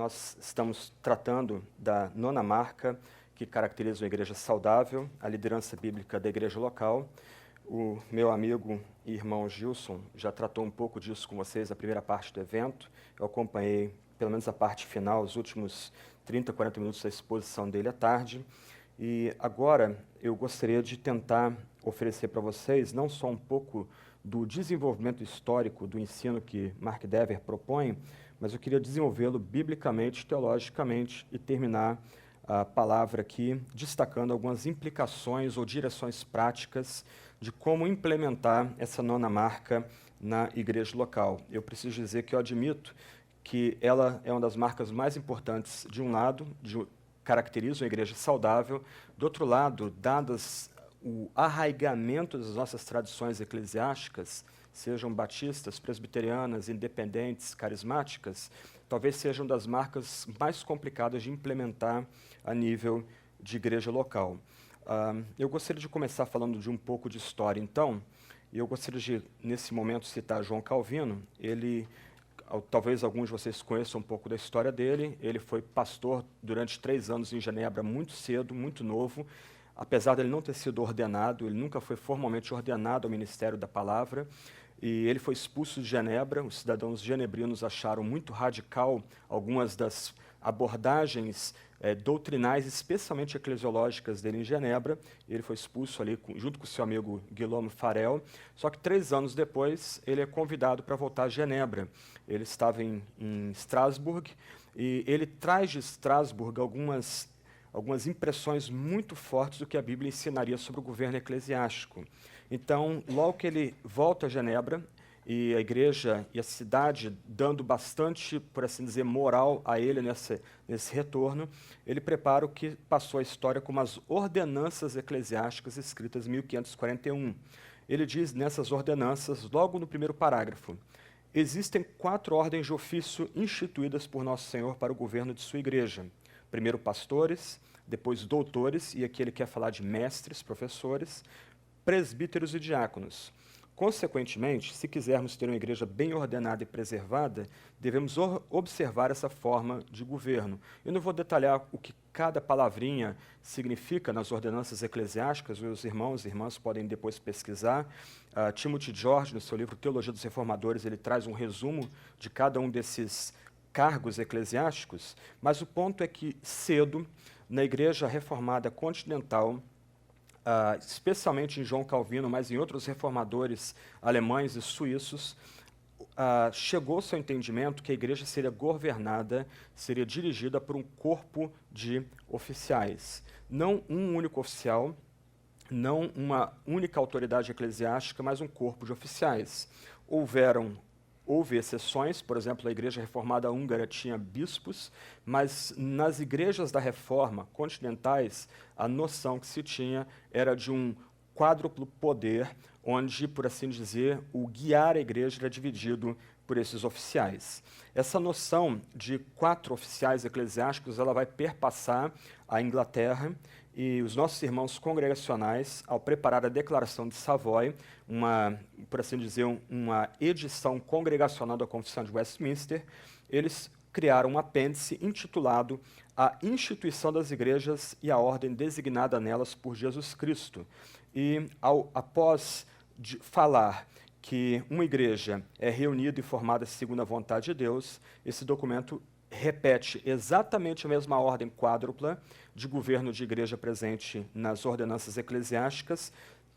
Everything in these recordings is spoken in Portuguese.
nós estamos tratando da nona marca que caracteriza uma igreja saudável, a liderança bíblica da igreja local. O meu amigo e irmão Gilson já tratou um pouco disso com vocês, a primeira parte do evento. Eu acompanhei, pelo menos a parte final, os últimos 30, 40 minutos da exposição dele à tarde. E agora eu gostaria de tentar oferecer para vocês não só um pouco do desenvolvimento histórico do ensino que Mark Dever propõe, mas eu queria desenvolvê-lo biblicamente, teologicamente e terminar a palavra aqui destacando algumas implicações ou direções práticas de como implementar essa nona marca na igreja local. Eu preciso dizer que eu admito que ela é uma das marcas mais importantes, de um lado, caracteriza uma igreja saudável, do outro lado, dadas o arraigamento das nossas tradições eclesiásticas, sejam batistas, presbiterianas, independentes, carismáticas, talvez sejam das marcas mais complicadas de implementar a nível de igreja local. Eu gostaria de começar falando de um pouco de história, então, e eu gostaria de, nesse momento, citar João Calvino. Ele, talvez alguns de vocês conheçam um pouco da história dele. Ele foi pastor durante 3 anos em Genebra, muito cedo, muito novo. Apesar dele não ter sido ordenado, ele nunca foi formalmente ordenado ao ministério da palavra, e ele foi expulso de Genebra. Os cidadãos genebrinos acharam muito radical algumas das abordagens doutrinais, especialmente eclesiológicas dele em Genebra. Ele foi expulso ali junto com seu amigo Guillaume Farel, só que 3 anos depois ele é convidado para voltar a Genebra. Ele estava em Estrasburgo, e ele traz de Estrasburgo algumas impressões muito fortes do que a Bíblia ensinaria sobre o governo eclesiástico. Então, logo que ele volta a Genebra, e a igreja e a cidade dando bastante, por assim dizer, moral a ele nesse retorno, ele prepara o que passou a história como as ordenanças eclesiásticas escritas em 1541. Ele diz nessas ordenanças, logo no primeiro parágrafo: existem 4 ordens de ofício instituídas por Nosso Senhor para o governo de sua igreja. Primeiro pastores, depois doutores, e aqui ele quer falar de mestres, professores, presbíteros e diáconos. Consequentemente, se quisermos ter uma igreja bem ordenada e preservada, devemos observar essa forma de governo. Eu não vou detalhar o que cada palavrinha significa nas ordenanças eclesiásticas, os irmãos e irmãs podem depois pesquisar. Timothy George, no seu livro Teologia dos Reformadores, ele traz um resumo de cada um desses cargos eclesiásticos, mas o ponto é que cedo, na igreja reformada continental, especialmente em João Calvino, mas em outros reformadores alemães e suíços, chegou-se ao entendimento que a igreja seria governada, seria dirigida por um corpo de oficiais. Não um único oficial, não uma única autoridade eclesiástica, mas um corpo de oficiais. Houve exceções, por exemplo, a Igreja Reformada Húngara tinha bispos, mas nas igrejas da Reforma continentais, a noção que se tinha era de um quádruplo poder, onde, por assim dizer, o guiar a igreja era dividido por esses oficiais. Essa noção de 4 oficiais eclesiásticos ela vai perpassar a Inglaterra, e os nossos irmãos congregacionais, ao preparar a Declaração de Savoy, por assim dizer, uma edição congregacional da Confissão de Westminster, eles criaram um apêndice intitulado A Instituição das Igrejas e a Ordem Designada nelas por Jesus Cristo. E após falar que uma igreja é reunida e formada segundo a vontade de Deus, esse documento repete exatamente a mesma ordem quádrupla de governo de igreja presente nas ordenanças eclesiásticas,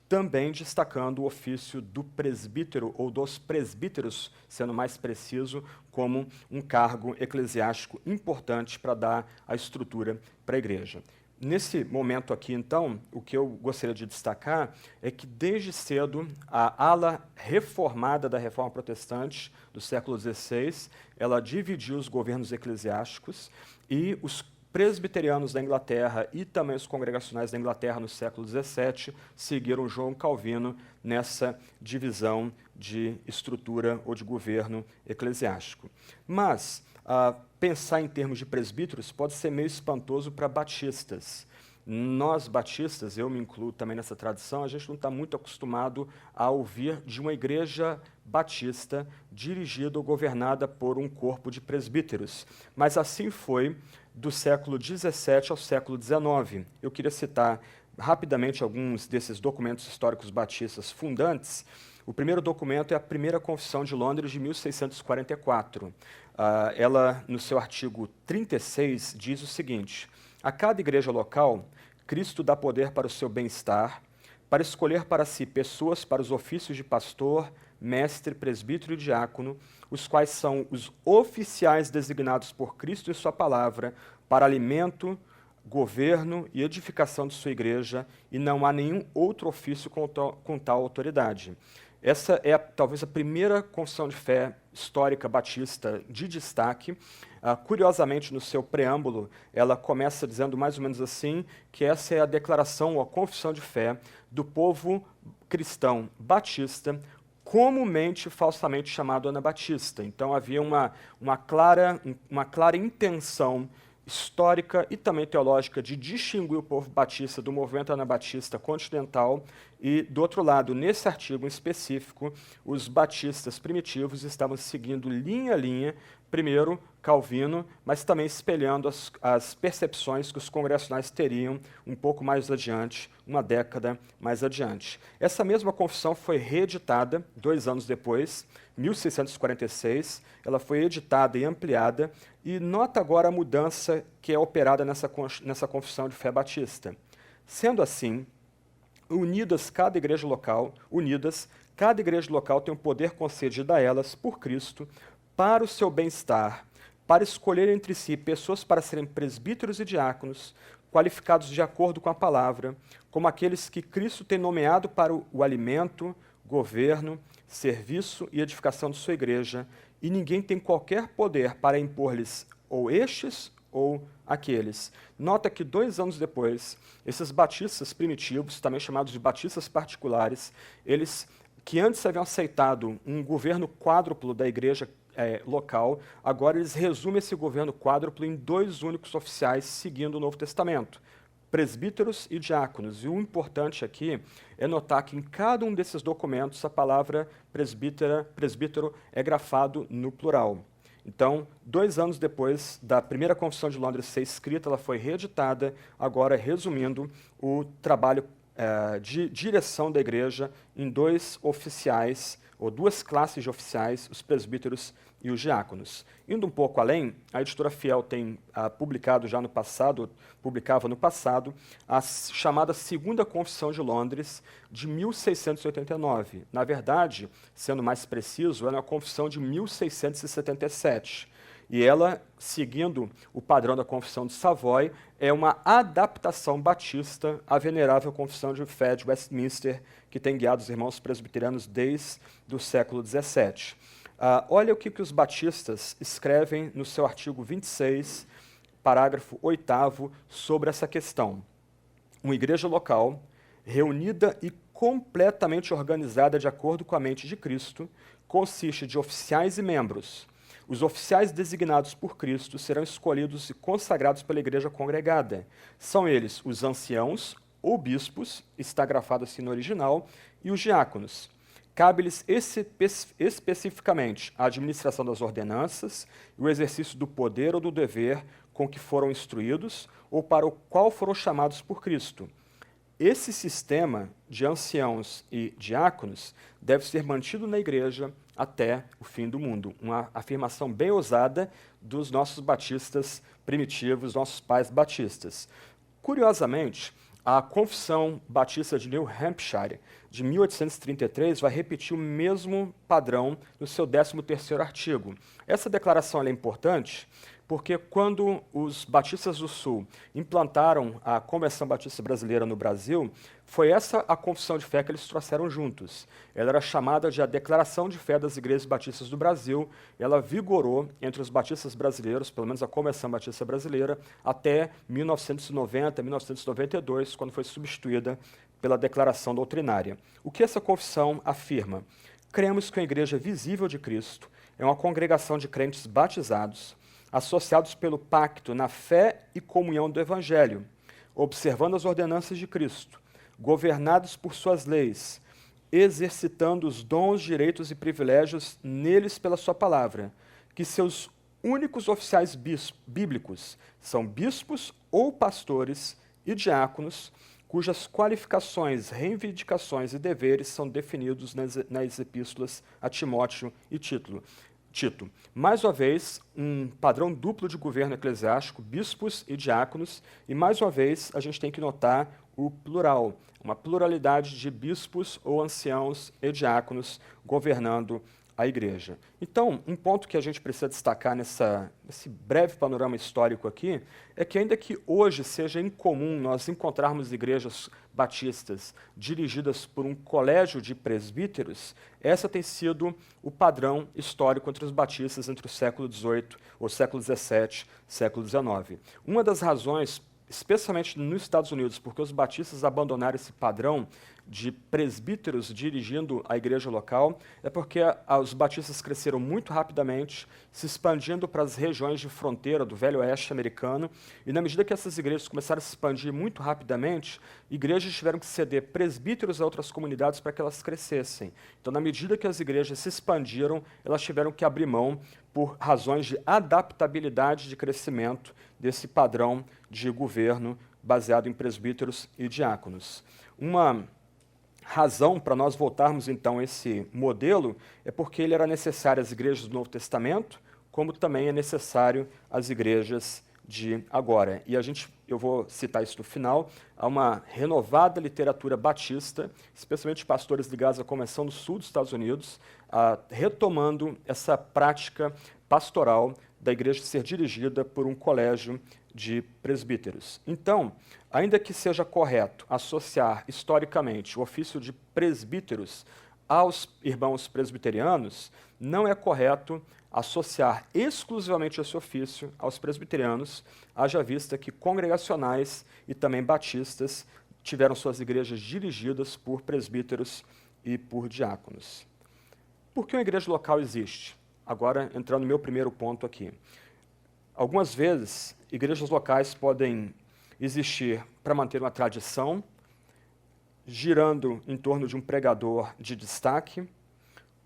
também destacando o ofício do presbítero, ou dos presbíteros, sendo mais preciso, como um cargo eclesiástico importante para dar a estrutura para a igreja. Nesse momento aqui, então, o que eu gostaria de destacar é que, desde cedo, a ala reformada da Reforma Protestante do século XVI, ela dividiu os governos eclesiásticos, e os presbiterianos da Inglaterra e também os congregacionais da Inglaterra no século XVII seguiram João Calvino nessa divisão de estrutura ou de governo eclesiástico. Mas pensar em termos de presbíteros pode ser meio espantoso para batistas. Nós, batistas, eu me incluo também nessa tradição, a gente não está muito acostumado a ouvir de uma igreja batista, dirigida ou governada por um corpo de presbíteros. Mas assim foi do século XVII ao século XIX. Eu queria citar rapidamente alguns desses documentos históricos batistas fundantes. O primeiro documento é a Primeira Confissão de Londres, de 1644. Ela, no seu artigo 36, diz o seguinte: a cada igreja local, Cristo dá poder para o seu bem-estar, para escolher para si pessoas para os ofícios de pastor, mestre, presbítero e diácono, os quais são os oficiais designados por Cristo e sua palavra para alimento, governo e edificação de sua igreja, e não há nenhum outro ofício com tal autoridade. Essa é talvez a primeira confissão de fé histórica batista de destaque. Curiosamente, no seu preâmbulo, ela começa dizendo mais ou menos assim, que essa é a declaração ou a confissão de fé do povo cristão batista, comumente falsamente chamado anabatista. Então havia uma clara intenção histórica e também teológica de distinguir o povo batista do movimento anabatista continental e, do outro lado, nesse artigo em específico, os batistas primitivos estavam seguindo linha a linha, primeiro Calvino, mas também espelhando as percepções que os congregacionais teriam um pouco mais adiante, uma década mais adiante. Essa mesma confissão foi reeditada 2 anos depois, 1646, ela foi editada e ampliada, e nota agora a mudança que é operada nessa confissão de fé batista. Sendo assim, cada igreja local tem um poder concedido a elas por Cristo para o seu bem-estar, para escolher entre si pessoas para serem presbíteros e diáconos, qualificados de acordo com a palavra, como aqueles que Cristo tem nomeado para o alimento, governo, serviço e edificação de sua igreja, e ninguém tem qualquer poder para impor-lhes ou estes ou aqueles. Nota que 2 anos depois, esses batistas primitivos, também chamados de batistas particulares, eles que antes haviam aceitado um governo quádruplo da igreja local, agora eles resumem esse governo quádruplo em 2 únicos oficiais seguindo o Novo Testamento: presbíteros e diáconos. E o importante aqui é notar que em cada um desses documentos a palavra presbítero é grafado no plural. Então, 2 anos depois da Primeira Confissão de Londres ser escrita, ela foi reeditada, agora resumindo o trabalho de direção da igreja em 2 oficiais, ou 2 classes de oficiais, os presbíteros e os diáconos. Indo um pouco além, a editora Fiel tem publicava no passado, a chamada Segunda Confissão de Londres, de 1689. Na verdade, sendo mais preciso, ela é uma confissão de 1677. E ela, seguindo o padrão da Confissão de Savoy, é uma adaptação batista à venerável Confissão de Fé de Westminster, que tem guiado os irmãos presbiterianos desde o século XVII. Olha o que os batistas escrevem no seu artigo 26, parágrafo 8º, sobre essa questão. Uma igreja local, reunida e completamente organizada de acordo com a mente de Cristo, consiste de oficiais e membros. Os oficiais designados por Cristo serão escolhidos e consagrados pela igreja congregada. São eles os anciãos ou bispos, está grafado assim no original, e os diáconos. Cabe-lhes especificamente a administração das ordenanças e o exercício do poder ou do dever com que foram instruídos ou para o qual foram chamados por Cristo. Esse sistema de anciãos e diáconos deve ser mantido na igreja até o fim do mundo. Uma afirmação bem ousada dos nossos batistas primitivos, nossos pais batistas. Curiosamente, a Confissão Batista de New Hampshire, de 1833, vai repetir o mesmo padrão no seu 13º artigo. Essa declaração é importante porque quando os batistas do Sul implantaram a Convenção Batista Brasileira no Brasil, foi essa a confissão de fé que eles trouxeram juntos. Ela era chamada de a Declaração de Fé das Igrejas Batistas do Brasil. Ela vigorou entre os batistas brasileiros, pelo menos a Convenção Batista Brasileira, até 1990, 1992, quando foi substituída pela Declaração Doutrinária. O que essa confissão afirma? Cremos que a Igreja Visível de Cristo é uma congregação de crentes batizados, associados pelo pacto na fé e comunhão do Evangelho, observando as ordenanças de Cristo, governados por suas leis, exercitando os dons, direitos e privilégios neles pela sua palavra, que seus únicos oficiais bíblicos são bispos ou pastores e diáconos, cujas qualificações, reivindicações e deveres são definidos nas epístolas a Timóteo e Tito. Mais uma vez, um padrão duplo de governo eclesiástico, bispos e diáconos, e mais uma vez a gente tem que notar o plural, uma pluralidade de bispos ou anciãos e diáconos governando a igreja. Então, um ponto que a gente precisa destacar nesse breve panorama histórico aqui é que, ainda que hoje seja incomum nós encontrarmos igrejas batistas dirigidas por um colégio de presbíteros, essa tem sido o padrão histórico entre os batistas entre o século XVIII, ou século XVII, século XIX. Uma das razões, especialmente nos Estados Unidos, porque os batistas abandonaram esse padrão de presbíteros dirigindo a igreja local, é porque os batistas cresceram muito rapidamente, se expandindo para as regiões de fronteira do Velho Oeste americano, e na medida que essas igrejas começaram a se expandir muito rapidamente, igrejas tiveram que ceder presbíteros a outras comunidades para que elas crescessem. Então, na medida que as igrejas se expandiram, elas tiveram que abrir mão por razões de adaptabilidade de crescimento desse padrão de governo baseado em presbíteros e diáconos. Uma razão para nós voltarmos então a esse modelo é porque ele era necessário às igrejas do Novo Testamento, como também é necessário às igrejas de agora. E eu vou citar isso no final, há uma renovada literatura batista, especialmente pastores ligados à Convenção do Sul dos Estados Unidos, retomando essa prática pastoral da igreja ser dirigida por um colégio de presbíteros. Então, ainda que seja correto associar historicamente o ofício de presbíteros aos irmãos presbiterianos, não é correto associar exclusivamente esse ofício aos presbiterianos, haja vista que congregacionais e também batistas tiveram suas igrejas dirigidas por presbíteros e por diáconos. Por que uma igreja local existe? Agora, entrando no meu primeiro ponto aqui. Algumas vezes, igrejas locais podem existir para manter uma tradição, girando em torno de um pregador de destaque,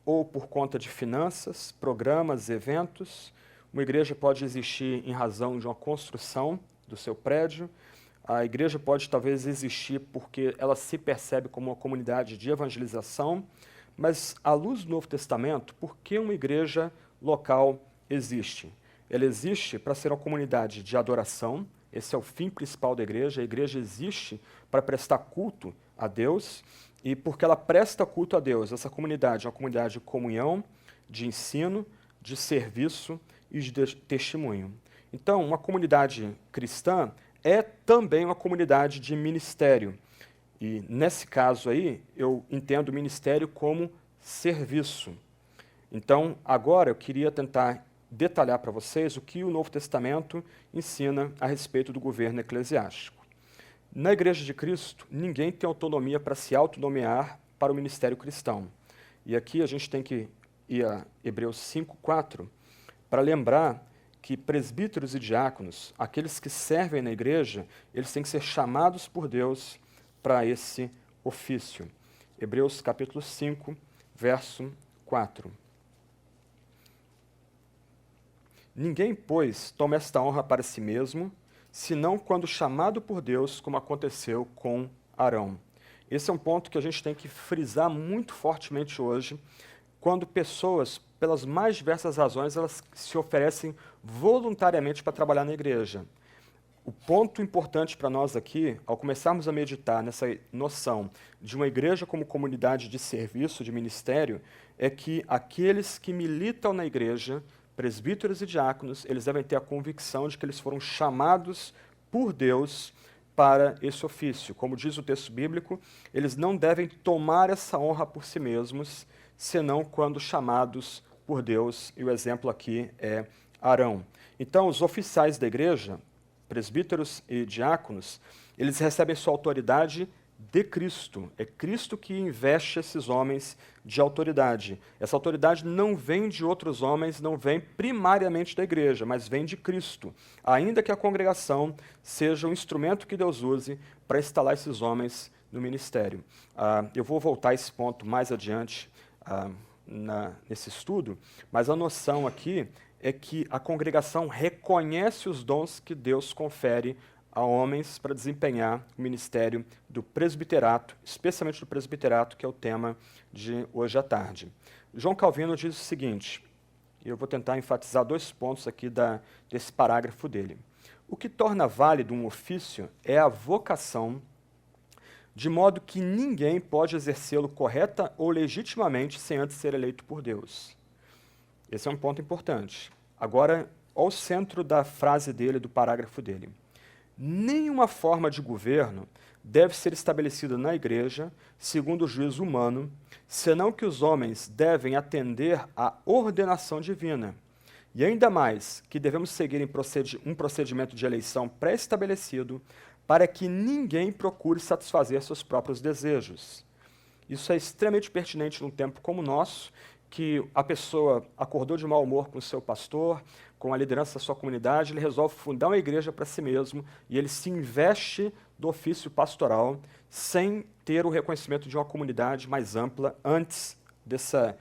ou por conta de finanças, programas, eventos. Uma igreja pode existir em razão de uma construção do seu prédio. A igreja pode talvez existir porque ela se percebe como uma comunidade de evangelização. Mas, à luz do Novo Testamento, por que uma igreja local existe? Ela existe para ser uma comunidade de adoração, esse é o fim principal da igreja. A igreja existe para prestar culto a Deus, e porque ela presta culto a Deus, essa comunidade é uma comunidade de comunhão, de ensino, de serviço e de testemunho. Então, uma comunidade cristã é também uma comunidade de ministério. E, nesse caso aí, eu entendo o ministério como serviço. Então, agora eu queria tentar detalhar para vocês o que o Novo Testamento ensina a respeito do governo eclesiástico. Na Igreja de Cristo, ninguém tem autonomia para se autonomear para o ministério cristão. E aqui a gente tem que ir a Hebreus 5:4 para lembrar que presbíteros e diáconos, aqueles que servem na igreja, eles têm que ser chamados por Deus para esse ofício. Hebreus capítulo 5, verso 4. Ninguém, pois, toma esta honra para si mesmo, senão quando chamado por Deus, como aconteceu com Arão. Esse é um ponto que a gente tem que frisar muito fortemente hoje, quando pessoas, pelas mais diversas razões, elas se oferecem voluntariamente para trabalhar na igreja. O ponto importante para nós aqui, ao começarmos a meditar nessa noção de uma igreja como comunidade de serviço, de ministério, é que aqueles que militam na igreja, presbíteros e diáconos, eles devem ter a convicção de que eles foram chamados por Deus para esse ofício. Como diz o texto bíblico, eles não devem tomar essa honra por si mesmos, senão quando chamados por Deus, e o exemplo aqui é Arão. Então, os oficiais da igreja, presbíteros e diáconos, eles recebem sua autoridade de Cristo. É Cristo que investe esses homens de autoridade. Essa autoridade não vem de outros homens, não vem primariamente da igreja, mas vem de Cristo. Ainda que a congregação seja um instrumento que Deus use para instalar esses homens no ministério. Eu vou voltar a esse ponto mais adiante nesse estudo, mas a noção aqui é que a congregação reconhece os dons que Deus confere a homens para desempenhar o ministério do presbiterato, especialmente do presbiterato, que é o tema de hoje à tarde. João Calvino diz o seguinte, e eu vou tentar enfatizar 2 pontos aqui desse parágrafo dele. O que torna válido um ofício é a vocação, de modo que ninguém pode exercê-lo correta ou legitimamente sem antes ser eleito por Deus. Esse é um ponto importante. Agora, ao centro da frase dele, do parágrafo dele. Nenhuma forma de governo deve ser estabelecida na igreja, segundo o juízo humano, senão que os homens devem atender à ordenação divina. E ainda mais, que devemos seguir um procedimento de eleição pré-estabelecido para que ninguém procure satisfazer seus próprios desejos. Isso é extremamente pertinente num tempo como o nosso, que a pessoa acordou de mau humor com o seu pastor, com a liderança da sua comunidade, ele resolve fundar uma igreja para si mesmo e ele se investe do ofício pastoral sem ter o reconhecimento de uma comunidade mais ampla antes dessa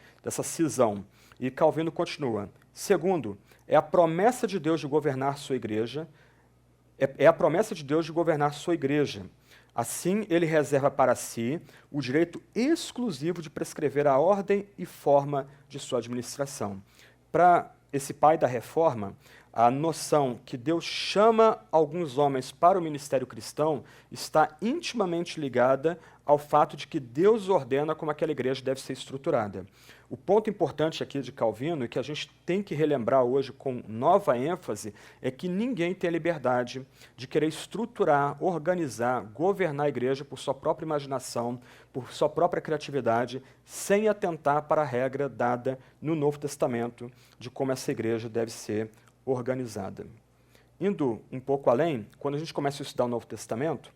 cisão. E Calvino continua. Segundo, é a promessa de Deus de governar sua igreja, é a promessa de Deus de governar sua igreja. Assim, ele reserva para si o direito exclusivo de prescrever a ordem e forma de sua administração. Para esse pai da reforma, a noção que Deus chama alguns homens para o ministério cristão está intimamente ligada ao fato de que Deus ordena como aquela igreja deve ser estruturada. O ponto importante aqui de Calvino, e que a gente tem que relembrar hoje com nova ênfase, é que ninguém tem a liberdade de querer estruturar, organizar, governar a igreja por sua própria imaginação, por sua própria criatividade, sem atentar para a regra dada no Novo Testamento de como essa igreja deve ser organizada. Indo um pouco além, quando a gente começa a estudar o Novo Testamento,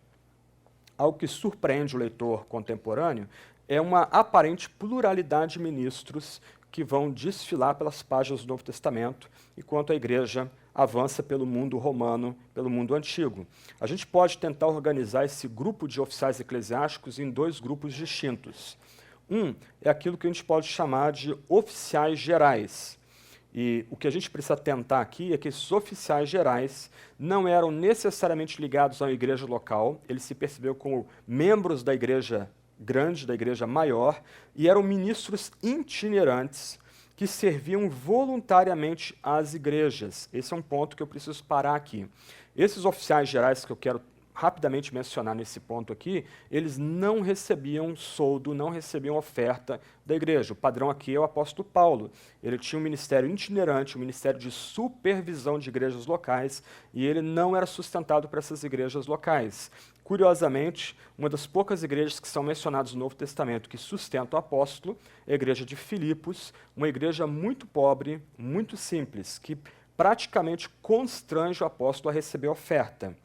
algo que surpreende o leitor contemporâneo é uma aparente pluralidade de ministros que vão desfilar pelas páginas do Novo Testamento, enquanto a igreja avança pelo mundo romano, pelo mundo antigo. A gente pode tentar organizar esse grupo de oficiais eclesiásticos em 2 grupos distintos. Um é aquilo que a gente pode chamar de oficiais gerais. E o que a gente precisa tentar aqui é que esses oficiais gerais não eram necessariamente ligados a uma igreja local, eles se perceberam como membros da igreja grande, da igreja maior, e eram ministros itinerantes que serviam voluntariamente às igrejas. Esse é um ponto que eu preciso parar aqui. Esses oficiais gerais que eu quero rapidamente mencionar nesse ponto aqui, eles não recebiam soldo, não recebiam oferta da igreja. O padrão aqui é o apóstolo Paulo. Ele tinha um ministério itinerante, um ministério de supervisão de igrejas locais, e ele não era sustentado por essas igrejas locais. Curiosamente, uma das poucas igrejas que são mencionadas no Novo Testamento que sustentam o apóstolo é a igreja de Filipos, uma igreja muito pobre, muito simples, que praticamente constrange o apóstolo a receber oferta.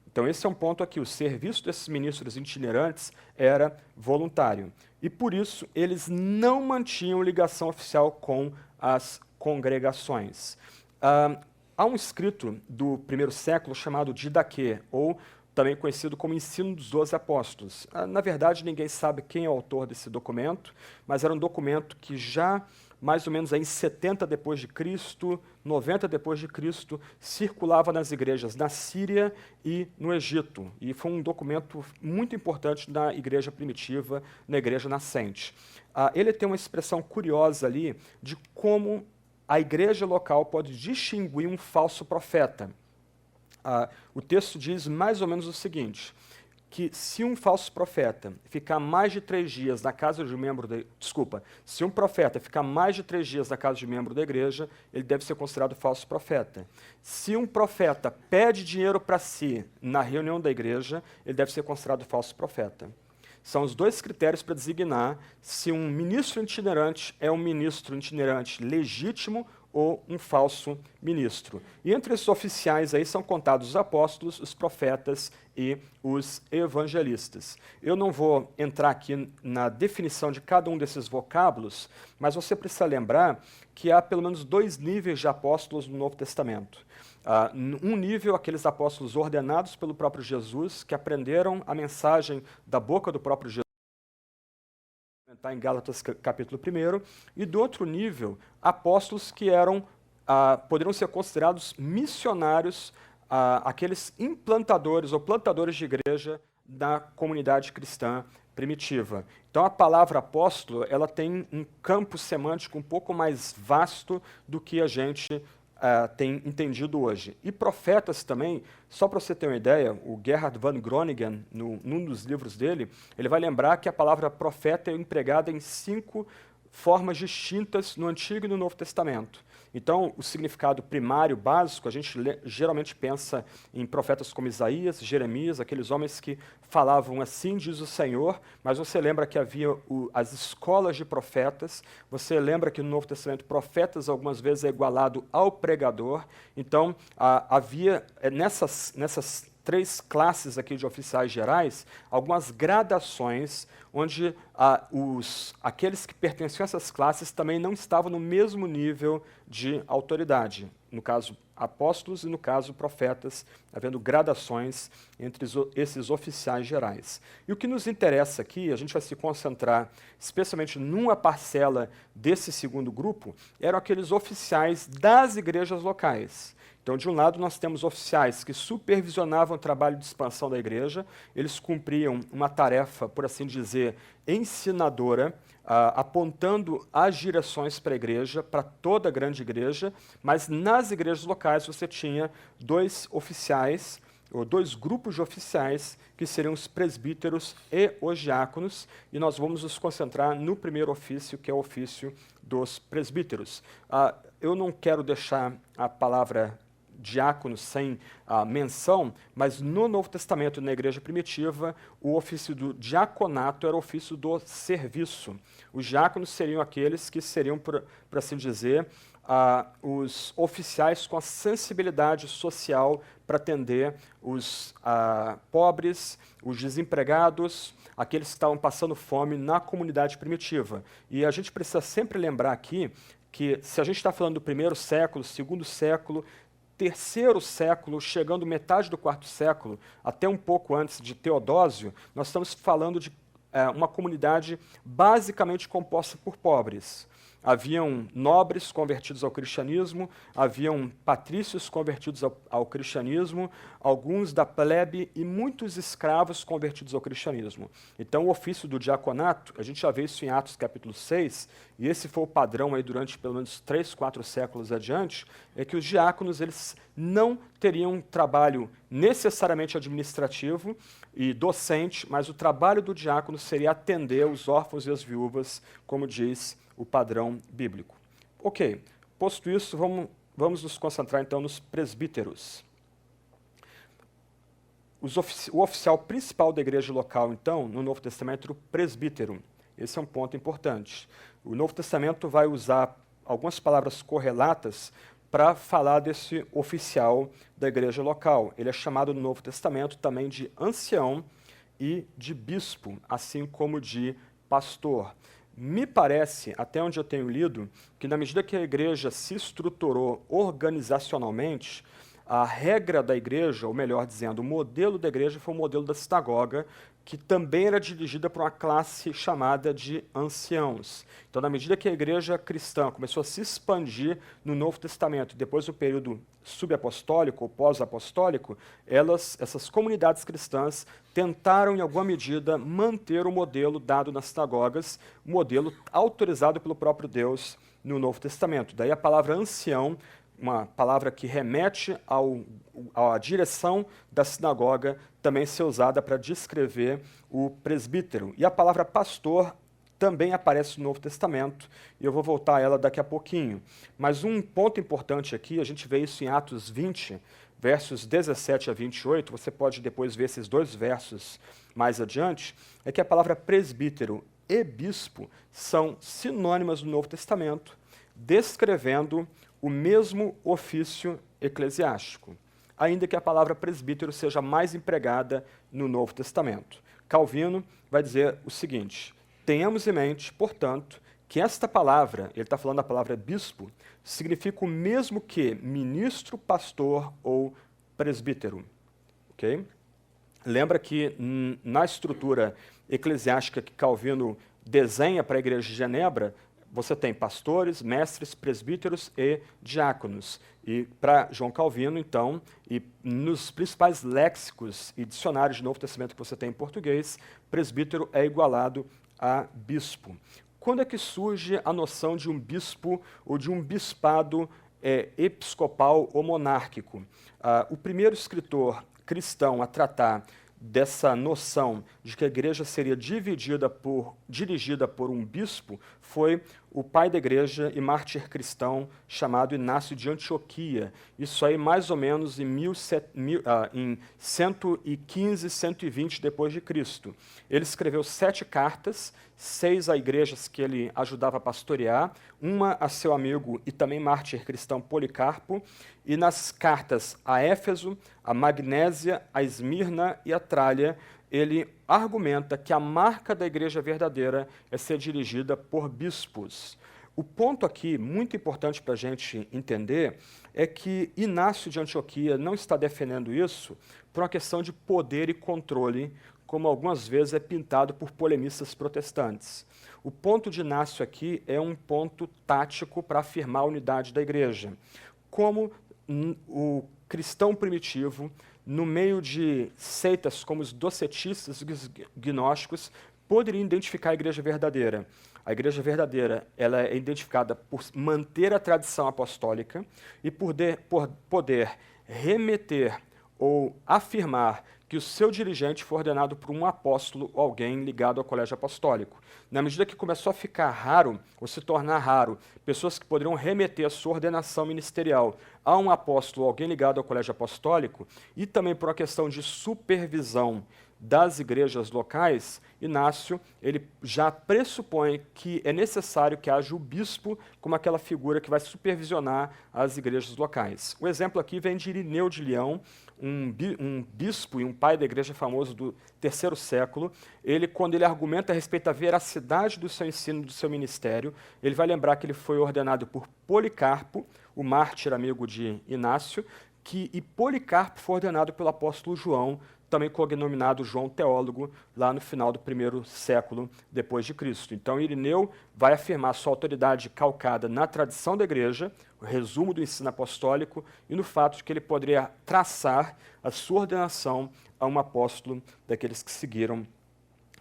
Então, esse é um ponto aqui. O serviço desses ministros itinerantes era voluntário. E, por isso, eles não mantinham ligação oficial com as congregações. Há um escrito do primeiro século chamado Didaquê, ou também conhecido como Ensino dos 12 Apóstolos. Na verdade, ninguém sabe quem é o autor desse documento, mas era um documento que já mais ou menos aí em 70 depois de Cristo, 90 depois de Cristo, circulava nas igrejas na Síria e no Egito. E foi um documento muito importante na igreja primitiva, na igreja nascente. Ele tem uma expressão curiosa ali de como a igreja local pode distinguir um falso profeta. O texto diz mais ou menos o seguinte, que se um falso profeta ficar mais de 3 dias na casa de um membro da... se um profeta ficar mais de 3 dias na casa de um membro da igreja, ele deve ser considerado falso profeta. Se um profeta pede dinheiro para si na reunião da igreja, ele deve ser considerado falso profeta. São os 2 critérios para designar se um ministro itinerante é um ministro itinerante legítimo ou um falso ministro. E entre esses oficiais aí são contados os apóstolos, os profetas e os evangelistas. Eu não vou entrar aqui na definição de cada um desses vocábulos, mas você precisa lembrar que há pelo menos 2 níveis de apóstolos no Novo Testamento. Um nível, aqueles apóstolos ordenados pelo próprio Jesus, que aprenderam a mensagem da boca do próprio Jesus, está em Gálatas capítulo 1, e do outro nível, apóstolos que poderiam ser considerados missionários, aqueles implantadores ou plantadores de igreja da comunidade cristã primitiva. Então a palavra apóstolo, ela tem um campo semântico um pouco mais vasto do que a gente tem entendido hoje. E profetas também, só para você ter uma ideia, o Gerhard van Groningen, num dos livros dele, ele vai lembrar que a palavra profeta é empregada em 5 formas distintas no Antigo e no Novo Testamento. Então, o significado primário, básico, a gente geralmente pensa em profetas como Isaías, Jeremias, aqueles homens que falavam assim, diz o Senhor, mas você lembra que havia as escolas de profetas, você lembra que no Novo Testamento profetas algumas vezes é igualado ao pregador, então havia nessas 3 classes aqui de oficiais gerais, algumas gradações, onde aqueles que pertenciam a essas classes também não estavam no mesmo nível de autoridade. No caso, apóstolos e no caso, profetas, havendo gradações entre esses oficiais gerais. E o que nos interessa aqui, a gente vai se concentrar especialmente numa parcela desse segundo grupo, eram aqueles oficiais das igrejas locais. Então, de um lado, nós temos oficiais que supervisionavam o trabalho de expansão da igreja, eles cumpriam uma tarefa, por assim dizer, ensinadora, apontando as direções para a igreja, para toda a grande igreja, mas nas igrejas locais você tinha 2 oficiais, ou 2 grupos de oficiais, que seriam os presbíteros e os diáconos, e nós vamos nos concentrar no primeiro ofício, que é o ofício dos presbíteros. Eu não quero deixar a palavra diácono sem menção, mas no Novo Testamento, na igreja primitiva, o ofício do diaconato era o ofício do serviço. Os diáconos seriam aqueles que seriam, por assim dizer, os oficiais com a sensibilidade social para atender os pobres, os desempregados, aqueles que estavam passando fome na comunidade primitiva. E a gente precisa sempre lembrar aqui que, se a gente está falando do 1º século, 2º século, 3º século, chegando metade do 4º século, até um pouco antes de Teodósio, nós estamos falando de uma comunidade basicamente composta por pobres. Haviam nobres convertidos ao cristianismo, haviam patrícios convertidos ao cristianismo, alguns da plebe e muitos escravos convertidos ao cristianismo. Então, o ofício do diaconato, a gente já vê isso em Atos capítulo 6, e esse foi o padrão aí durante pelo menos 3, 4 séculos adiante, é que os diáconos eles não teriam trabalho necessariamente administrativo e docente, mas o trabalho do diácono seria atender os órfãos e as viúvas, como diz o padrão bíblico. Ok, posto isso, vamos nos concentrar então nos presbíteros. O oficial principal da igreja local, então, no Novo Testamento, era o presbítero. Esse é um ponto importante. O Novo Testamento vai usar algumas palavras correlatas para falar desse oficial da igreja local. Ele é chamado no Novo Testamento também de ancião e de bispo, assim como de pastor. Me parece, até onde eu tenho lido, que na medida que a igreja se estruturou organizacionalmente, a regra da igreja, ou melhor dizendo, o modelo da igreja foi o modelo da sinagoga, que também era dirigida por uma classe chamada de anciãos. Então, na medida que a igreja cristã começou a se expandir no Novo Testamento, depois do período subapostólico ou pós-apostólico, essas comunidades cristãs tentaram, em alguma medida, manter o modelo dado nas sinagogas, o modelo autorizado pelo próprio Deus no Novo Testamento. Daí a palavra ancião, uma palavra que remete à direção da sinagoga, também ser usada para descrever o presbítero. E a palavra pastor também aparece no Novo Testamento, e eu vou voltar a ela daqui a pouquinho. Mas um ponto importante aqui, a gente vê isso em Atos 20, versos 17 a 28, você pode depois ver esses 2 versos mais adiante, é que a palavra presbítero e bispo são sinônimas no Novo Testamento. descrevendo o mesmo ofício eclesiástico, ainda que a palavra presbítero seja mais empregada no Novo Testamento. Calvino vai dizer o seguinte: tenhamos em mente, portanto, que esta palavra, ele está falando da palavra bispo, significa o mesmo que ministro, pastor ou presbítero. Okay? Lembra que na estrutura eclesiástica que Calvino desenha para a igreja de Genebra, você tem pastores, mestres, presbíteros e diáconos. E para João Calvino, então, e nos principais léxicos e dicionários de Novo Testamento que você tem em português, presbítero é igualado a bispo. Quando é que surge a noção de um bispo ou de um bispado episcopal ou monárquico? O primeiro escritor cristão a tratar dessa noção de que a igreja seria dirigida por um bispo foi o pai da igreja e mártir cristão chamado Inácio de Antioquia. Isso aí mais ou menos em 115, 120 depois de Cristo. Ele escreveu 7 cartas, 6 a igrejas que ele ajudava a pastorear, uma a seu amigo e também mártir cristão Policarpo, e nas cartas a Éfeso, a Magnésia, a Esmirna e a Trália, ele argumenta que a marca da igreja verdadeira é ser dirigida por bispos. O ponto aqui, muito importante para a gente entender, é que Inácio de Antioquia não está defendendo isso por uma questão de poder e controle, como algumas vezes é pintado por polemistas protestantes. O ponto de Inácio aqui é um ponto tático para afirmar a unidade da igreja. Como o cristão primitivo, no meio de seitas como os docetistas e os gnósticos, poderiam identificar a igreja verdadeira. A igreja verdadeira ela é identificada por manter a tradição apostólica e por poder remeter ou afirmar que o seu dirigente foi ordenado por um apóstolo ou alguém ligado ao colégio apostólico. Na medida que começou a ficar raro, ou se tornar raro, pessoas que poderiam remeter a sua ordenação ministerial a um apóstolo ou alguém ligado ao colégio apostólico, e também por uma questão de supervisão das igrejas locais, Inácio ele já pressupõe que é necessário que haja o bispo como aquela figura que vai supervisionar as igrejas locais. O exemplo aqui vem de Irineu de Leão, um bispo e um pai da igreja famoso do terceiro século. Ele, quando ele argumenta a respeito da veracidade do seu ensino, do seu ministério, ele vai lembrar que ele foi ordenado por Policarpo, o mártir amigo de Inácio, e Policarpo foi ordenado pelo apóstolo João, também cognominado João Teólogo, lá no final do primeiro século depois de Cristo. Então, Irineu vai afirmar sua autoridade calcada na tradição da igreja, o resumo do ensino apostólico, e no fato de que ele poderia traçar a sua ordenação a um apóstolo daqueles que seguiram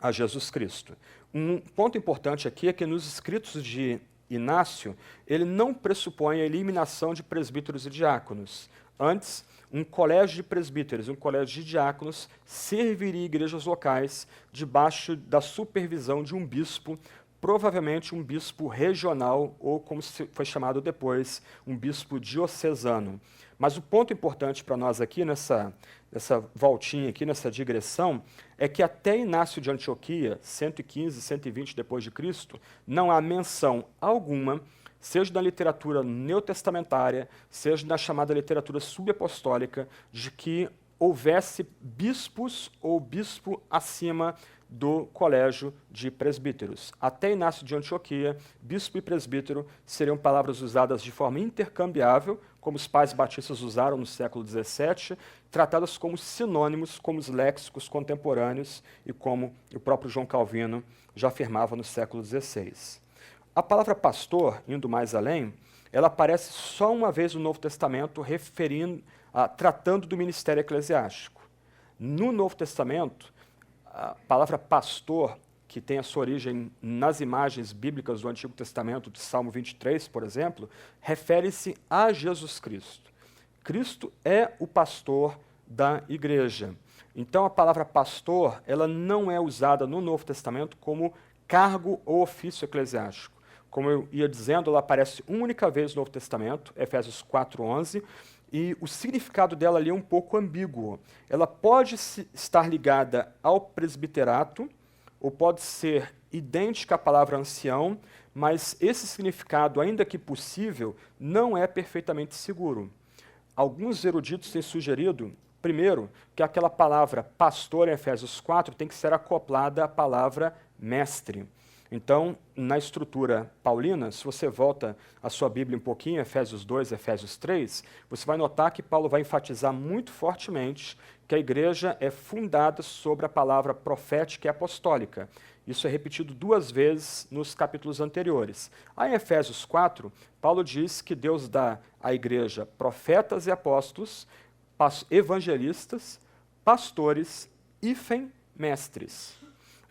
a Jesus Cristo. Um ponto importante aqui é que nos escritos de Inácio, ele não pressupõe a eliminação de presbíteros e diáconos. Antes, um colégio de presbíteros, um colégio de diáconos serviria igrejas locais debaixo da supervisão de um bispo, provavelmente um bispo regional ou, como foi chamado depois, um bispo diocesano. Mas o ponto importante para nós aqui, nessa voltinha aqui, nessa digressão, é que até Inácio de Antioquia, 115, 120 depois de Cristo, não há menção alguma, seja na literatura neotestamentária, seja na chamada literatura subapostólica, de que houvesse bispos ou bispo acima do colégio de presbíteros. Até Inácio de Antioquia, bispo e presbítero seriam palavras usadas de forma intercambiável, como os pais batistas usaram no século XVII, tratadas como sinônimos, como os léxicos contemporâneos e como o próprio João Calvino já afirmava no século XVI. A palavra pastor, indo mais além, ela aparece só uma vez no Novo Testamento, tratando do ministério eclesiástico. No Novo Testamento, a palavra pastor, que tem a sua origem nas imagens bíblicas do Antigo Testamento, de Salmo 23, por exemplo, refere-se a Jesus Cristo. Cristo é o pastor da igreja. Então, a palavra pastor, ela não é usada no Novo Testamento como cargo ou ofício eclesiástico. Como eu ia dizendo, ela aparece uma única vez no Novo Testamento, Efésios 4:11, e o significado dela ali é um pouco ambíguo. Ela pode estar ligada ao presbiterato, ou pode ser idêntica à palavra ancião, mas esse significado, ainda que possível, não é perfeitamente seguro. Alguns eruditos têm sugerido, primeiro, que aquela palavra pastor em Efésios 4 tem que ser acoplada à palavra mestre. Então, na estrutura paulina, se você volta a sua Bíblia um pouquinho, Efésios 2, Efésios 3, você vai notar que Paulo vai enfatizar muito fortemente que a igreja é fundada sobre a palavra profética e apostólica. Isso é repetido 2 vezes nos capítulos anteriores. Aí em Efésios 4, Paulo diz que Deus dá à igreja profetas e apóstolos, evangelistas, pastores e mestres.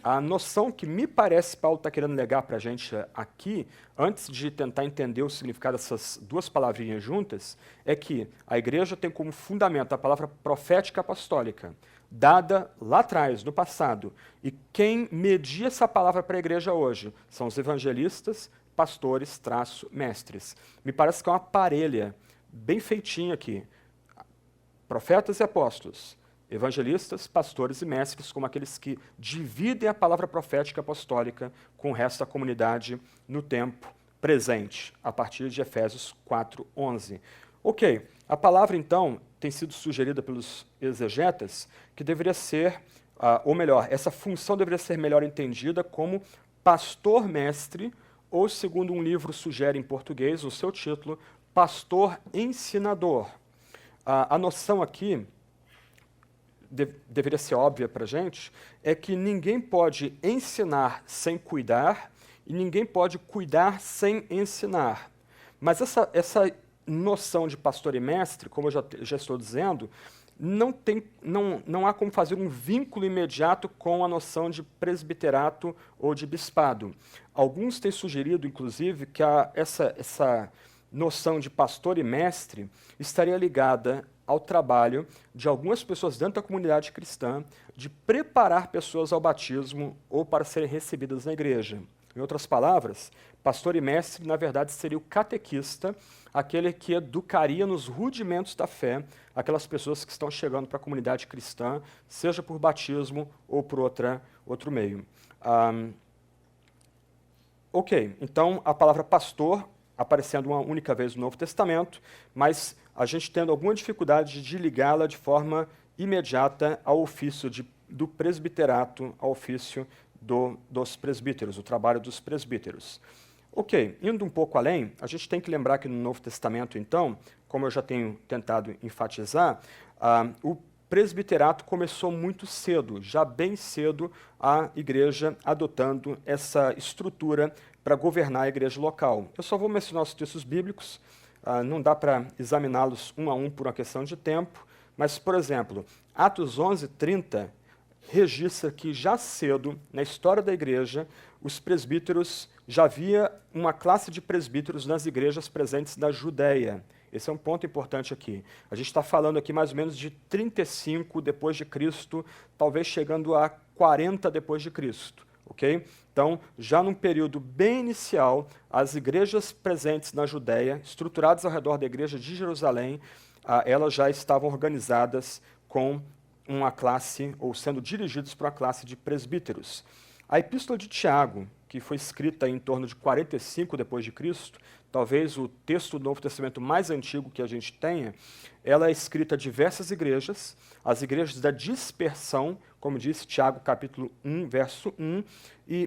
A noção que me parece Paulo está querendo legar para a gente aqui, antes de tentar entender o significado dessas duas palavrinhas juntas, é que a igreja tem como fundamento a palavra profética apostólica, dada lá atrás, no passado. E quem media essa palavra para a igreja hoje são os evangelistas, pastores, mestres. Me parece que é uma parelha bem feitinha aqui. Profetas e apóstolos, evangelistas, pastores e mestres, como aqueles que dividem a palavra profética apostólica com o resto da comunidade no tempo presente, a partir de Efésios 4:11. Ok, a palavra, então, tem sido sugerida pelos exegetas que deveria ser, ou melhor, essa função deveria ser melhor entendida como pastor-mestre, ou, segundo um livro sugere em português, o seu título, pastor-ensinador. A noção aqui deveria ser óbvia para a gente, é que ninguém pode ensinar sem cuidar e ninguém pode cuidar sem ensinar. Mas essa noção de pastor e mestre, como eu já estou dizendo, não há como fazer um vínculo imediato com a noção de presbiterato ou de bispado. Alguns têm sugerido, inclusive, que essa noção de pastor e mestre estaria ligada ao trabalho de algumas pessoas dentro da comunidade cristã de preparar pessoas ao batismo ou para serem recebidas na igreja. Em outras palavras, pastor e mestre, na verdade, seria o catequista, aquele que educaria nos rudimentos da fé aquelas pessoas que estão chegando para a comunidade cristã, seja por batismo ou por outro meio. Ok, então a palavra pastor aparecendo uma única vez no Novo Testamento, mas a gente tendo alguma dificuldade de ligá-la de forma imediata ao ofício do presbiterato, ao ofício dos presbíteros, o trabalho dos presbíteros. Ok, indo um pouco além, a gente tem que lembrar que no Novo Testamento, então, como eu já tenho tentado enfatizar, o presbiterato começou muito cedo, já bem cedo, a igreja adotando essa estrutura para governar a igreja local. Eu só vou mencionar os textos bíblicos, não dá para examiná-los um a um por uma questão de tempo, mas, por exemplo, Atos 11:30 registra que já cedo, na história da igreja, os presbíteros, já havia uma classe de presbíteros nas igrejas presentes da Judéia. Esse é um ponto importante aqui. A gente está falando aqui mais ou menos de 35 depois de Cristo, talvez chegando a 40 depois de Cristo. Okay? Então, já num período bem inicial, as igrejas presentes na Judéia, estruturadas ao redor da igreja de Jerusalém, elas já estavam organizadas com uma classe, ou sendo dirigidos por uma classe de presbíteros. A Epístola de Tiago, que foi escrita em torno de 45 depois de Cristo, talvez o texto do Novo Testamento mais antigo que a gente tenha, ela é escrita a diversas igrejas, as igrejas da dispersão, como disse Tiago, capítulo 1, verso 1,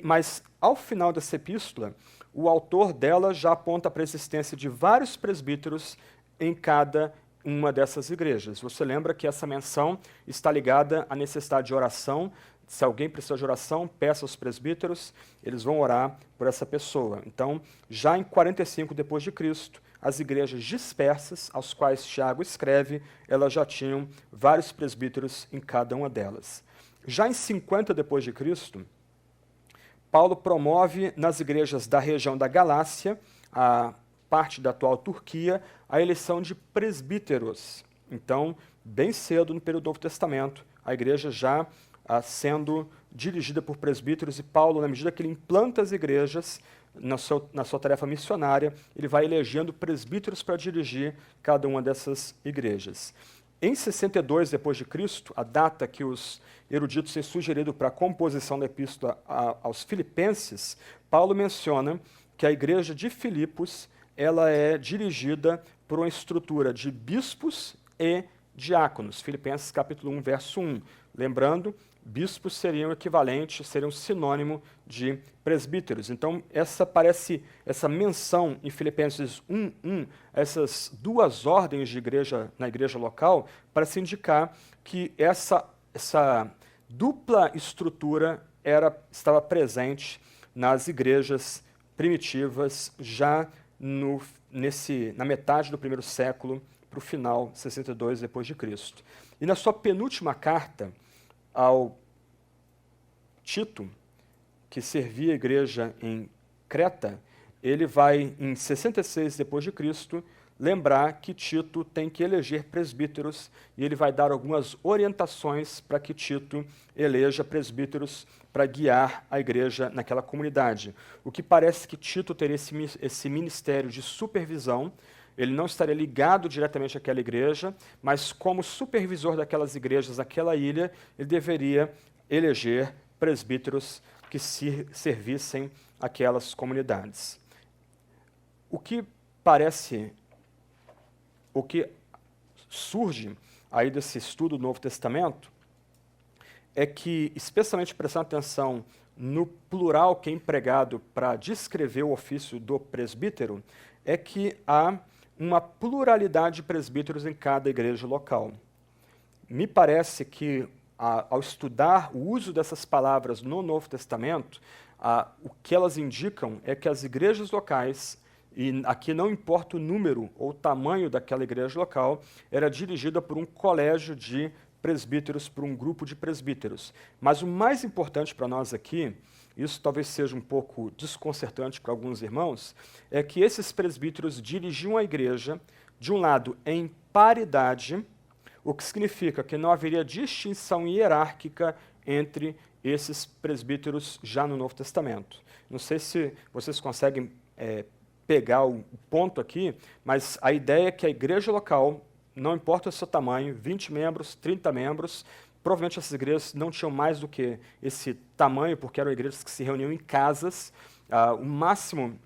mas ao final dessa epístola, o autor dela já aponta para a existência de vários presbíteros em cada uma dessas igrejas. Você lembra que essa menção está ligada à necessidade de oração. Se alguém precisa de oração, peça aos presbíteros, eles vão orar por essa pessoa. Então, já em 45 depois de Cristo, as igrejas dispersas, aos quais Tiago escreve, elas já tinham vários presbíteros em cada uma delas. Já em 50 depois de Cristo, Paulo promove nas igrejas da região da Galácia, a parte da atual Turquia, a eleição de presbíteros. Então, bem cedo no período do Novo Testamento, a igreja já sendo dirigida por presbíteros, e Paulo, na medida que ele implanta as igrejas, na sua tarefa missionária, ele vai elegendo presbíteros para dirigir cada uma dessas igrejas. Em 62 depois de Cristo, a data que os eruditos têm sugerido para a composição da epístola aos Filipenses, Paulo menciona que a igreja de Filipos ela é dirigida por uma estrutura de bispos e diáconos. Filipenses capítulo 1, verso 1. Lembrando, bispos seriam equivalente, seriam sinônimo de presbíteros. Então, essa menção em Filipenses 1:1, essas duas ordens de igreja na igreja local, parece indicar que essa dupla estrutura estava presente nas igrejas primitivas já na metade do primeiro século para o final, 62 depois de Cristo. E na sua penúltima carta ao Tito, que servia a igreja em Creta, ele vai, em 66 depois de Cristo, lembrar que Tito tem que eleger presbíteros e ele vai dar algumas orientações para que Tito eleja presbíteros para guiar a igreja naquela comunidade. O que parece que Tito teria esse ministério de supervisão. Ele não estaria ligado diretamente àquela igreja, mas como supervisor daquelas igrejas naquela ilha, ele deveria eleger presbíteros que servissem aquelas comunidades. O que surge aí desse estudo do Novo Testamento é que, especialmente prestando atenção no plural que é empregado para descrever o ofício do presbítero, é que há uma pluralidade de presbíteros em cada igreja local. Me parece que, ao estudar o uso dessas palavras no Novo Testamento, o que elas indicam é que as igrejas locais, e aqui não importa o número ou o tamanho daquela igreja local, era dirigida por um colégio de presbíteros, por um grupo de presbíteros. Mas o mais importante para nós aqui, isso talvez seja um pouco desconcertante para alguns irmãos, é que esses presbíteros dirigiam a igreja, de um lado, em paridade, o que significa que não haveria distinção hierárquica entre esses presbíteros já no Novo Testamento. Não sei se vocês conseguem pegar o ponto aqui, mas a ideia é que a igreja local, não importa o seu tamanho, 20 membros, 30 membros, provavelmente essas igrejas não tinham mais do que esse tamanho, porque eram igrejas que se reuniam em casas. O máximo,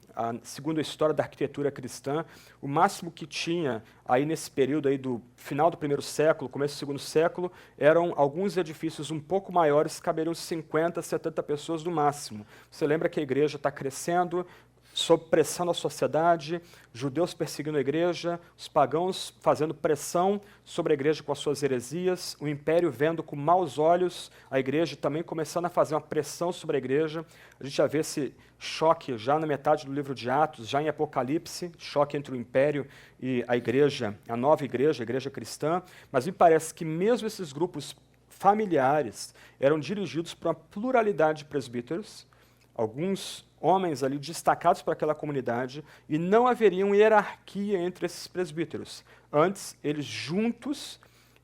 segundo a história da arquitetura cristã, o máximo que tinha aí nesse período aí do final do primeiro século, começo do segundo século, eram alguns edifícios um pouco maiores, caberiam 50, 70 pessoas no máximo. Você lembra que a igreja está crescendo, sob pressão da sociedade, judeus perseguindo a igreja, os pagãos fazendo pressão sobre a igreja com as suas heresias, o império vendo com maus olhos a igreja também começando a fazer uma pressão sobre a igreja. A gente já vê esse choque já na metade do livro de Atos, já em Apocalipse, choque entre o império e a igreja, a nova igreja, a igreja cristã, mas me parece que mesmo esses grupos familiares eram dirigidos por uma pluralidade de presbíteros, alguns homens ali destacados para aquela comunidade, e não haveria uma hierarquia entre esses presbíteros. Antes, eles juntos,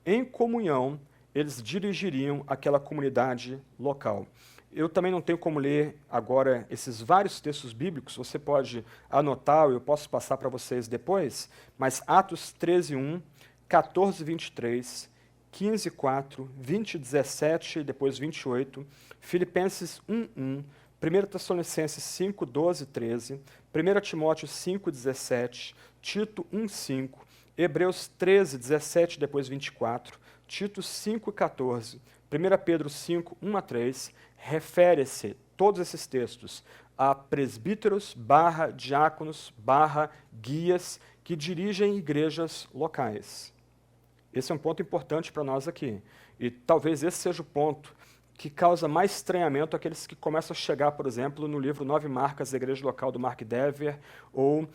em comunhão, eles dirigiriam aquela comunidade local. Eu também não tenho como ler agora esses vários textos bíblicos, você pode anotar, ou eu posso passar para vocês depois, mas Atos 13:1, 14:23, 15:4, 20:17, depois 28, Filipenses 1:1, 1 Tessalonicenses 5, 12 e 13, 1 Timóteo 5, 17, Tito 1, 5, Hebreus 13, 17, depois 24, Tito 5, 14, 1 Pedro 5, 1 a 3, refere-se, todos esses textos, a presbíteros, diáconos, guias, que dirigem igrejas locais. Esse é um ponto importante para nós aqui. E talvez esse seja o ponto que causa mais estranhamento àqueles que começam a chegar, por exemplo, no livro 9 Marcas da Igreja Local do Mark Dever, ou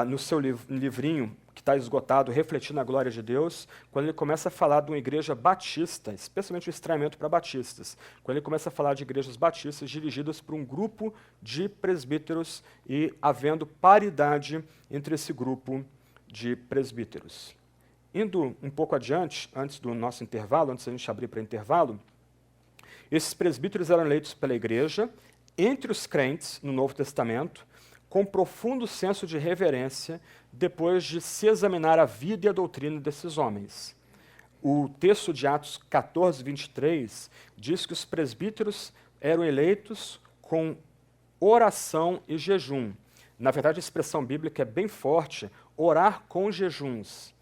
no seu livrinho, que está esgotado, Refletindo a Glória de Deus, quando ele começa a falar de uma igreja batista, especialmente o estranhamento para batistas, quando ele começa a falar de igrejas batistas dirigidas por um grupo de presbíteros e havendo paridade entre esse grupo de presbíteros. Indo um pouco adiante, antes do nosso intervalo, antes da gente abrir para intervalo, esses presbíteros eram eleitos pela igreja, entre os crentes no Novo Testamento, com profundo senso de reverência, depois de se examinar a vida e a doutrina desses homens. O texto de Atos 14, 23, diz que os presbíteros eram eleitos com oração e jejum. Na verdade, a expressão bíblica é bem forte, orar com jejuns.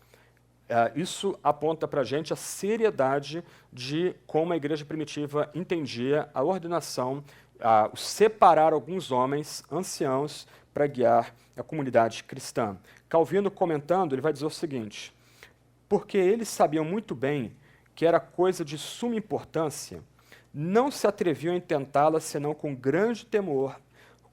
Isso aponta para a gente a seriedade de como a igreja primitiva entendia a ordenação, o separar alguns homens anciãos para guiar a comunidade cristã. Calvino, comentando, ele vai dizer o seguinte: porque eles sabiam muito bem que era coisa de suma importância, não se atreviam a intentá-la senão com grande temor,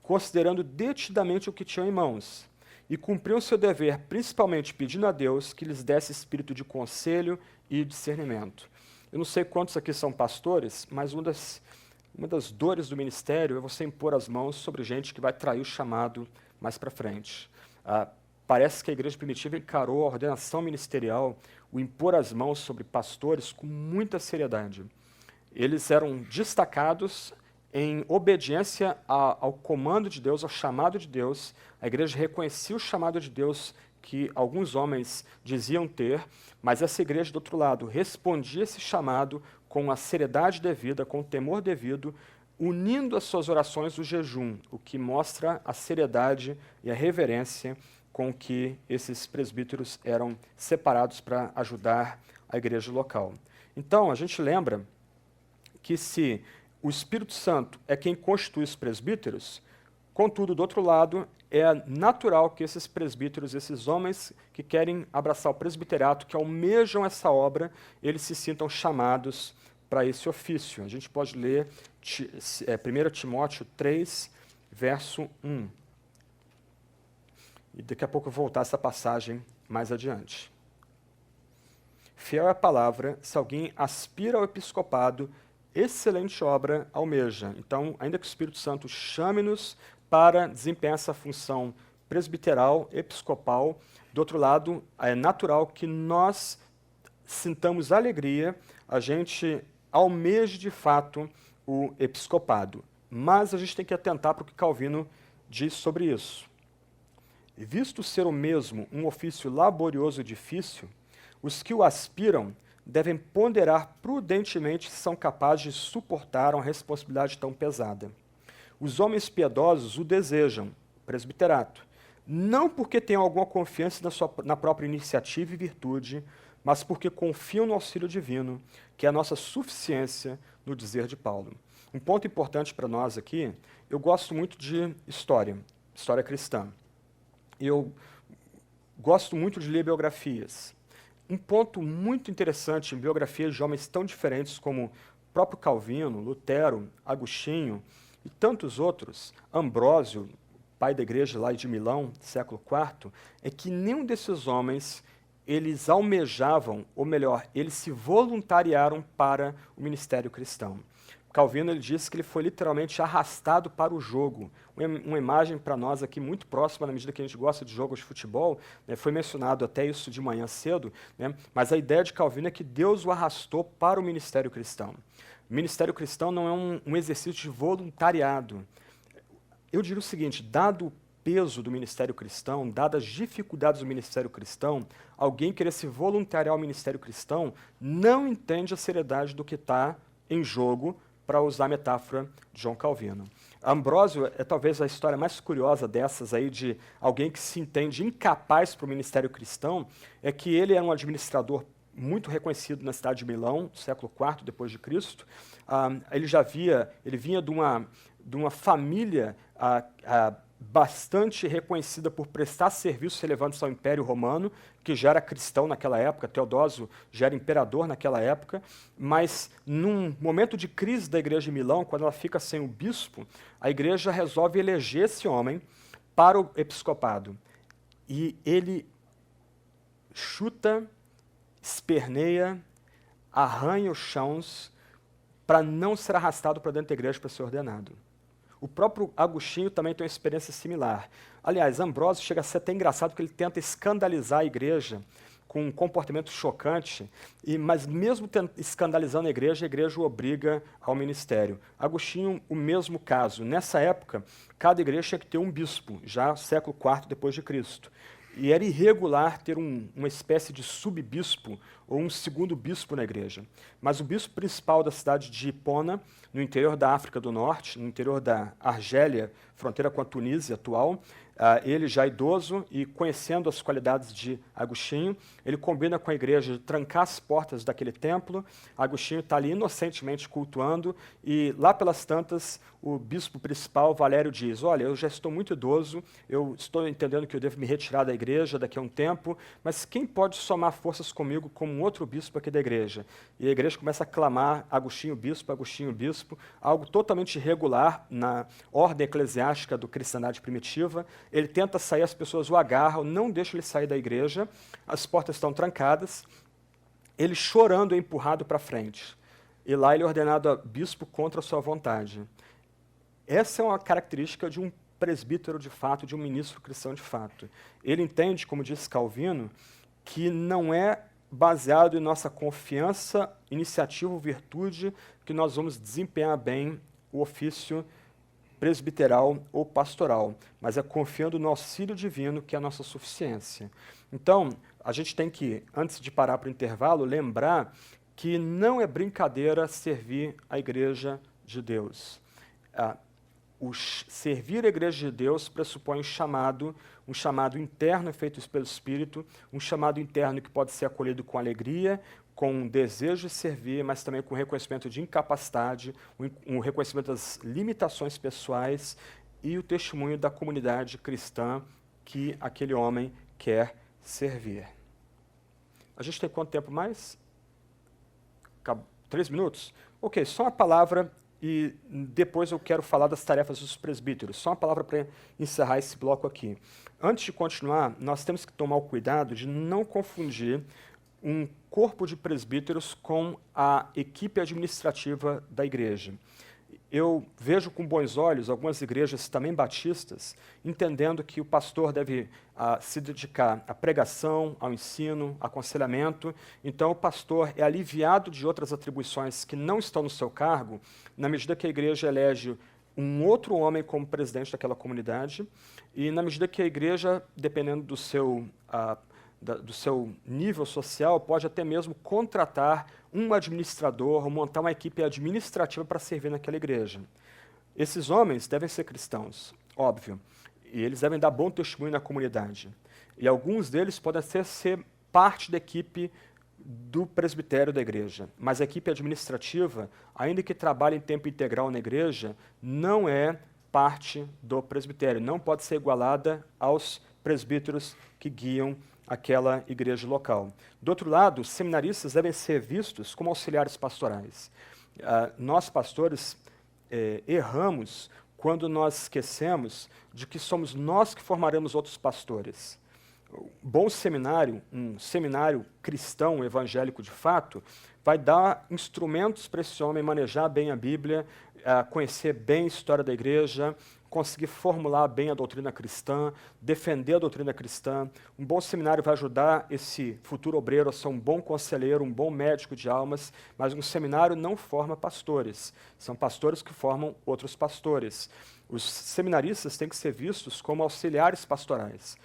considerando detidamente o que tinham em mãos, e cumpriam seu dever principalmente pedindo a Deus que lhes desse espírito de conselho e discernimento. Eu não sei quantos aqui são pastores, mas uma das dores do ministério é você impor as mãos sobre gente que vai trair o chamado mais para frente. Parece que a igreja primitiva encarou a ordenação ministerial, o impor as mãos sobre pastores com muita seriedade. Eles eram destacados em obediência ao comando de Deus, ao chamado de Deus. A igreja reconhecia o chamado de Deus que alguns homens diziam ter, mas essa igreja, do outro lado, respondia esse chamado com a seriedade devida, com o temor devido, unindo as suas orações do jejum, o que mostra a seriedade e a reverência com que esses presbíteros eram separados para ajudar a igreja local. Então, a gente lembra que se o Espírito Santo é quem constitui os presbíteros, contudo, do outro lado, é natural que esses presbíteros, esses homens que querem abraçar o presbiterato, que almejam essa obra, eles se sintam chamados para esse ofício. A gente pode ler 1 Timóteo 3, verso 1. E daqui a pouco eu vou voltar a essa passagem mais adiante. Fiel é a palavra, se alguém aspira ao episcopado, excelente obra almeja. Então, ainda que o Espírito Santo chame-nos para desempenhar essa função presbiteral, episcopal, do outro lado, é natural que nós sintamos alegria, a gente almeje de fato o episcopado. Mas a gente tem que atentar para o que Calvino diz sobre isso. Visto ser o mesmo um ofício laborioso e difícil, os que o aspiram devem ponderar prudentemente se são capazes de suportar uma responsabilidade tão pesada. Os homens piedosos o desejam, presbiterato, não porque tenham alguma confiança na própria iniciativa e virtude, mas porque confiam no auxílio divino, que é a nossa suficiência, no dizer de Paulo. Um ponto importante para nós aqui, eu gosto muito de história cristã. Eu gosto muito de ler biografias. Um ponto muito interessante em biografias de homens tão diferentes como o próprio Calvino, Lutero, Agostinho e tantos outros, Ambrósio, pai da igreja lá de Milão, século IV, é que nenhum desses homens, eles almejavam, ou melhor, eles se voluntariaram para o ministério cristão. Calvino ele disse que ele foi literalmente arrastado para o jogo. Uma imagem para nós aqui muito próxima, na medida que a gente gosta de jogos de futebol, né, foi mencionado até isso de manhã cedo, né, mas a ideia de Calvino é que Deus o arrastou para o ministério cristão. O ministério cristão não é um exercício de voluntariado. Eu diria o seguinte, dado o peso do ministério cristão, dadas as dificuldades do ministério cristão, alguém querer se voluntariar ao ministério cristão não entende a seriedade do que está em jogo, para usar a metáfora de João Calvino. Ambrósio é talvez a história mais curiosa dessas aí de alguém que se entende incapaz para o ministério cristão, é que ele era um administrador muito reconhecido na cidade de Milão, do século IV depois de Cristo. Ele vinha de uma família bastante reconhecida por prestar serviços relevantes ao Império Romano, que já era cristão naquela época, Teodósio já era imperador naquela época, mas num momento de crise da igreja de Milão, quando ela fica sem o bispo, a igreja resolve eleger esse homem para o episcopado. E ele chuta, esperneia, arranha os chãos para não ser arrastado para dentro da igreja para ser ordenado. O próprio Agostinho também tem uma experiência similar. Aliás, Ambrósio chega a ser até engraçado porque ele tenta escandalizar a igreja com um comportamento chocante, mas mesmo escandalizando a igreja o obriga ao ministério. Agostinho, o mesmo caso. Nessa época, cada igreja tinha que ter um bispo, já século IV depois de Cristo. E era irregular ter uma espécie de subbispo ou um segundo bispo na igreja. Mas o bispo principal da cidade de Hipona, no interior da África do Norte, no interior da Argélia, fronteira com a Tunísia atual, Ele já idoso e conhecendo as qualidades de Agostinho, ele combina com a igreja de trancar as portas daquele templo. Agostinho está ali inocentemente cultuando e lá pelas tantas o bispo principal, Valério, diz: olha, eu já estou muito idoso, eu estou entendendo que eu devo me retirar da igreja daqui a um tempo, mas quem pode somar forças comigo como um outro bispo aqui da igreja? E a igreja começa a clamar Agostinho bispo, algo totalmente irregular na ordem eclesiástica do cristianismo primitiva. Ele tenta sair, as pessoas o agarram, não deixam ele sair da igreja, as portas estão trancadas, ele chorando é empurrado para frente. E lá ele é ordenado a bispo contra a sua vontade. Essa é uma característica de um presbítero de fato, de um ministro cristão de fato. Ele entende, como disse Calvino, que não é baseado em nossa confiança, iniciativa ou virtude que nós vamos desempenhar bem o ofício presbiteral ou pastoral, mas é confiando no auxílio divino, que é a nossa suficiência. Então, a gente tem que, antes de parar para o intervalo, lembrar que não é brincadeira servir a igreja de Deus. Servir a igreja de Deus pressupõe um chamado interno feito pelo Espírito, um chamado interno que pode ser acolhido com alegria, com um desejo de servir, mas também com reconhecimento de incapacidade, um reconhecimento das limitações pessoais e o testemunho da comunidade cristã que aquele homem quer servir. A gente tem quanto tempo mais? 3 minutos? Ok, só uma palavra e depois eu quero falar das tarefas dos presbíteros. Só uma palavra para encerrar esse bloco aqui. Antes de continuar, nós temos que tomar o cuidado de não confundir um corpo de presbíteros com a equipe administrativa da igreja. Eu vejo com bons olhos algumas igrejas também batistas, entendendo que o pastor deve se dedicar à pregação, ao ensino, aconselhamento. Então, o pastor é aliviado de outras atribuições que não estão no seu cargo, na medida que a igreja elege um outro homem como presidente daquela comunidade, e na medida que a igreja, dependendo do seu nível social, pode até mesmo contratar um administrador ou montar uma equipe administrativa para servir naquela igreja. Esses homens devem ser cristãos, óbvio, e eles devem dar bom testemunho na comunidade. E alguns deles podem ser parte da equipe do presbitério da igreja, mas a equipe administrativa, ainda que trabalhe em tempo integral na igreja, não é parte do presbitério, não pode ser igualada aos presbíteros que guiam aquela igreja local. Do outro lado, os seminaristas devem ser vistos como auxiliares pastorais. Nós, pastores, erramos quando nós esquecemos de que somos nós que formaremos outros pastores. Bom seminário, um seminário cristão, evangélico de fato, vai dar instrumentos para esse homem manejar bem a Bíblia, conhecer bem a história da igreja, conseguir formular bem a doutrina cristã, defender a doutrina cristã. Um bom seminário vai ajudar esse futuro obreiro a ser um bom conselheiro, um bom médico de almas, mas um seminário não forma pastores. São pastores que formam outros pastores. Os seminaristas têm que ser vistos como auxiliares pastorais.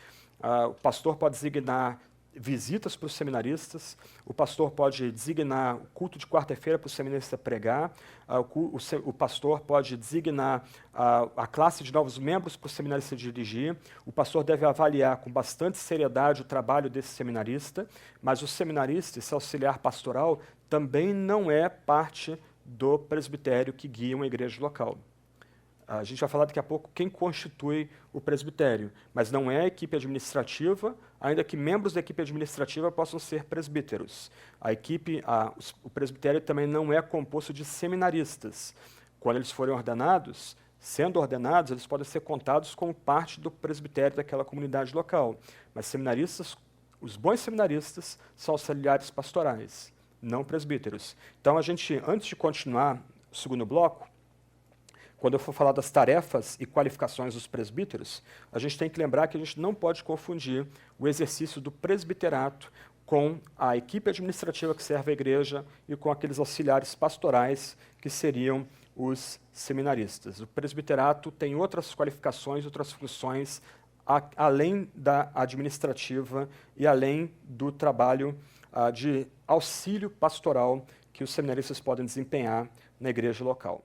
O pastor pode designar visitas para os seminaristas, o pastor pode designar o culto de quarta-feira para o seminarista pregar, o pastor pode designar a classe de novos membros para o seminarista dirigir, o pastor deve avaliar com bastante seriedade o trabalho desse seminarista, mas o seminarista, esse auxiliar pastoral, também não é parte do presbitério que guia uma igreja local. A gente vai falar daqui a pouco quem constitui o presbitério, mas não é a equipe administrativa, ainda que membros da equipe administrativa possam ser presbíteros. O presbitério também não é composto de seminaristas. Quando eles forem ordenados, sendo ordenados, eles podem ser contados como parte do presbitério daquela comunidade local. Mas seminaristas, os bons seminaristas são auxiliares pastorais, não presbíteros. Então, antes de continuar o segundo bloco, quando eu for falar das tarefas e qualificações dos presbíteros, a gente tem que lembrar que a gente não pode confundir o exercício do presbiterato com a equipe administrativa que serve a igreja e com aqueles auxiliares pastorais que seriam os seminaristas. O presbiterato tem outras qualificações, outras funções, além da administrativa e além do trabalho de auxílio pastoral que os seminaristas podem desempenhar na igreja local.